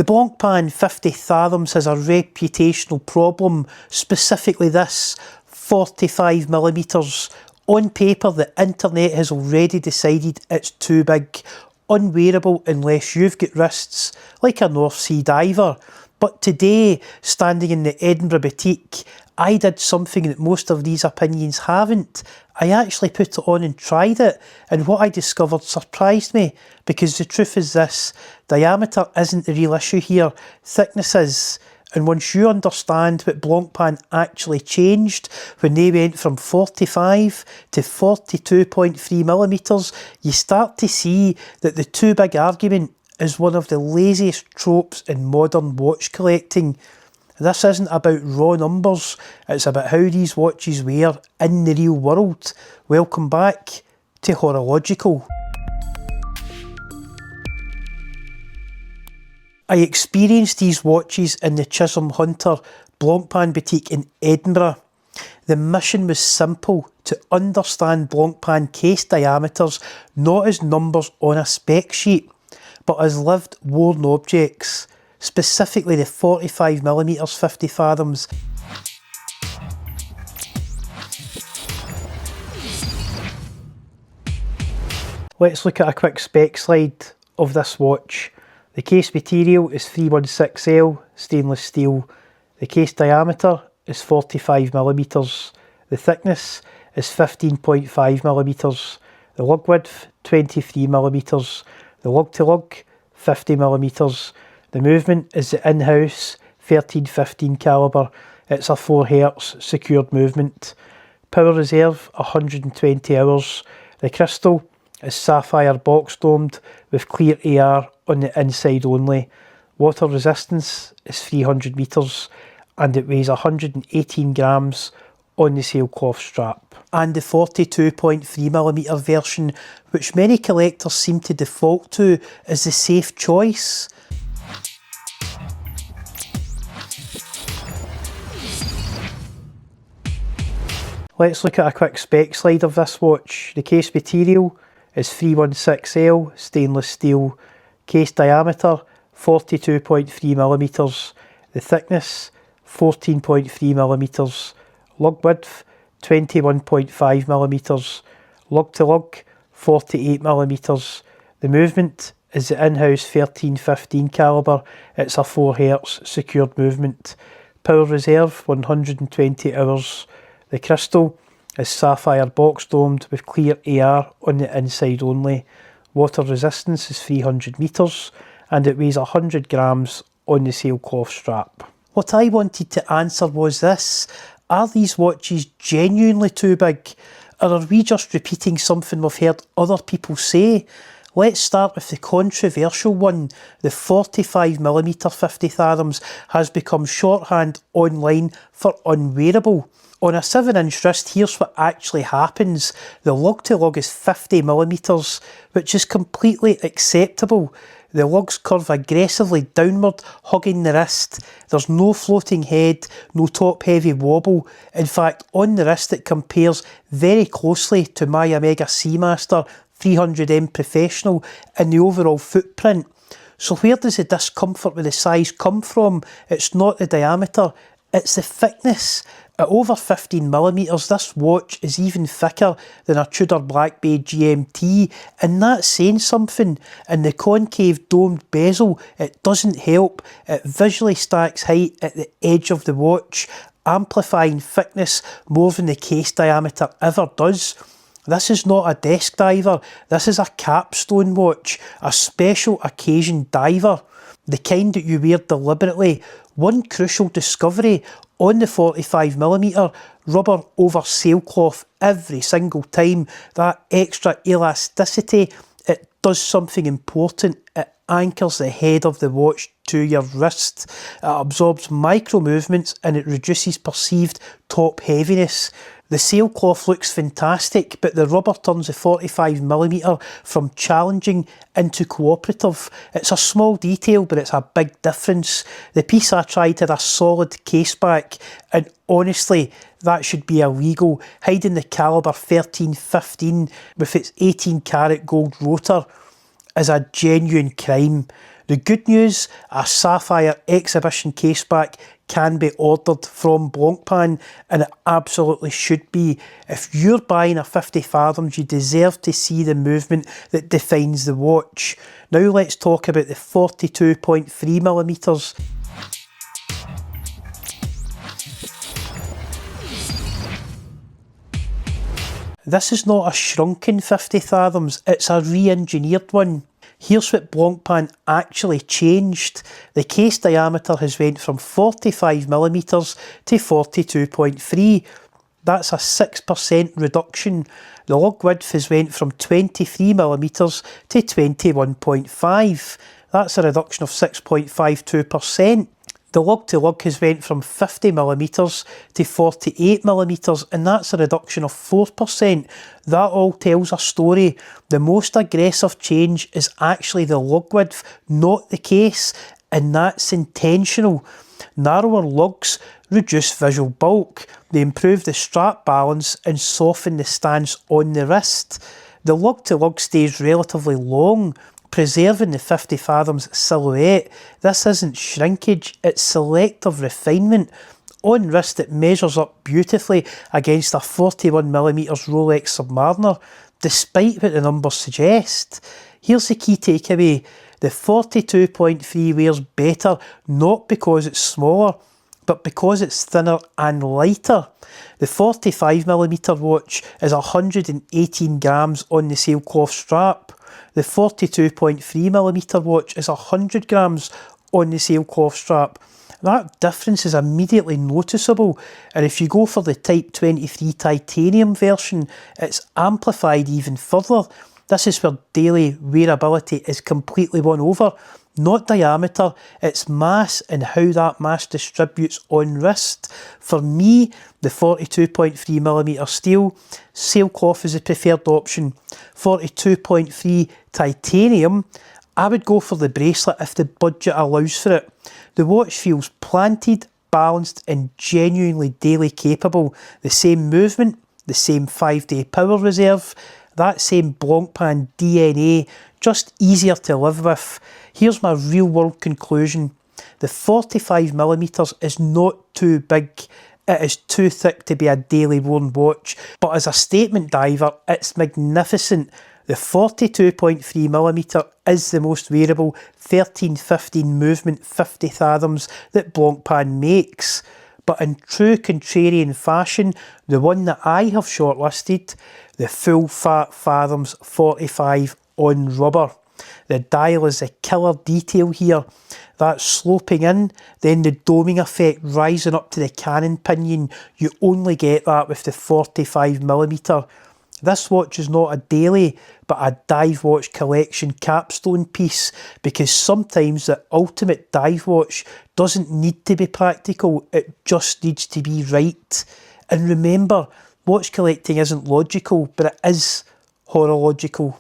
The Blancpain 50 Fathoms has a reputational problem, specifically this, 45mm. On paper, the internet has already decided it's too big, unwearable unless you've got wrists like a North Sea diver. But today, standing in the Edinburgh boutique, I did something that most of these opinions haven't. I actually put it on and tried it, and what I discovered surprised me, because the truth is this: diameter isn't the real issue here, thickness is. And once you understand what Blancpain actually changed when they went from 45 to 42.3mm, you start to see that the too big argument is one of the laziest tropes in modern watch collecting. This isn't about raw numbers, it's about how these watches wear in the real world. Welcome back to Horological. I experienced these watches in the Chisholm Hunter Blancpain boutique in Edinburgh. The mission was simple: to understand Blancpain case diameters not as numbers on a spec sheet, but as lived worn objects, specifically the 45mm 50 Fathoms. Let's look at a quick spec slide of this watch. The case material is 316L stainless steel. The case diameter is 45mm. The thickness is 15.5mm. The lug width 23mm. The lug to lug 50mm. The movement is the in-house 1315 calibre. It's a 4Hz secured movement. Power reserve 120 hours. The crystal is sapphire box domed with clear AR on the inside only. Water resistance is 300 metres and it weighs 118 grams on the sailcloth strap. And the 42.3mm version, which many collectors seem to default to, is the safe choice. Let's look at a quick spec slide of this watch. The case material is 316L stainless steel. Case diameter 42.3mm. The thickness 14.3mm. Lug width 21.5mm. Lug to lug 48mm. The movement is the in-house 1315 calibre. It's a 4Hz secured movement. Power reserve 120 hours. The crystal is sapphire box domed with clear AR on the inside only. Water resistance is 300 metres and it weighs 100 grams on the sailcloth strap. What I wanted to answer was this: are these watches genuinely too big, or are we just repeating something we've heard other people say? Let's start with the controversial one. The 45mm 50 Fathoms has become shorthand online for unwearable. On a 7-inch wrist, here's what actually happens. The lug to lug is 50mm, which is completely acceptable. The lugs curve aggressively downward, hugging the wrist. There's no floating head, no top heavy wobble. In fact, on the wrist it compares very closely to my Omega Seamaster 300M Professional in the overall footprint. So where does the discomfort with the size come from? It's not the diameter, it's the thickness. At over 15mm, this watch is even thicker than a Tudor Blancpain GMT, and that's saying something. And the concave domed bezel, it doesn't help. It visually stacks height at the edge of the watch, amplifying thickness more than the case diameter ever does. This is not a desk diver, this is a capstone watch, a special occasion diver, the kind that you wear deliberately. One crucial discovery: on the 45mm, rubber over sailcloth every single time. That extra elasticity, it does something important. It anchors the head of the watch to your wrist. It absorbs micro movements and it reduces perceived top heaviness. The sailcloth looks fantastic, but the rubber turns the 45mm from challenging into cooperative. It's a small detail, but it's a big difference. The piece I tried had a solid caseback, and honestly, that should be illegal. Hiding the calibre 1315 with its 18 karat gold rotor is a genuine crime. The good news, a sapphire exhibition caseback can be ordered from Blancpain, and it absolutely should be. If you're buying a 50 Fathoms, you deserve to see the movement that defines the watch. Now let's talk about the 42.3mm. This is not a shrunken 50 Fathoms, it's a re-engineered one. Here's what Blancpain actually changed. The case diameter has went from 45mm to 42.3. That's a 6% reduction. The lug width has went from 23mm to 21.5. That's a reduction of 6.52%. The lug to lug has went from 50mm to 48mm, and that's a reduction of 4%. That all tells a story. The most aggressive change is actually the lug width, not the case, and that's intentional. Narrower lugs reduce visual bulk. They improve the strap balance and soften the stance on the wrist. The lug to lug stays relatively long, preserving the 50 Fathoms silhouette. This isn't shrinkage, it's selective refinement. On wrist it measures up beautifully against a 41mm Rolex Submariner, despite what the numbers suggest. Here's the key takeaway. The 42.3 wears better, not because it's smaller, but because it's thinner and lighter. The 45mm watch is 118 grams on the sailcloth strap. The 42.3mm watch is 100 grams on the sailcloth strap. That difference is immediately noticeable, and if you go for the Type 23 titanium version, it's amplified even further. This is where daily wearability is completely won over. Not diameter, it's mass and how that mass distributes on wrist. For me, the 42.3mm steel, sailcloth is the preferred option. 42.3 titanium, I would go for the bracelet if the budget allows for it. The watch feels planted, balanced and genuinely daily capable. The same movement, the same 5-day power reserve, that same Blancpain DNA, just easier to live with. Here's my real world conclusion. The 45mm is not too big. It is too thick to be a daily worn watch, but as a statement diver, it's magnificent. The 42.3mm is the most wearable 13-15 movement 50 Fathoms that Blancpain makes. But in true contrarian fashion, the one that I have shortlisted, the full fat Fathoms 45 on rubber. The dial is a killer detail here. That's sloping in, then the doming effect rising up to the cannon pinion. You only get that with the 45mm. This watch is not a daily, but a dive watch collection capstone piece, because sometimes the ultimate dive watch doesn't need to be practical, it just needs to be right. And remember, watch collecting isn't logical, but it is horological.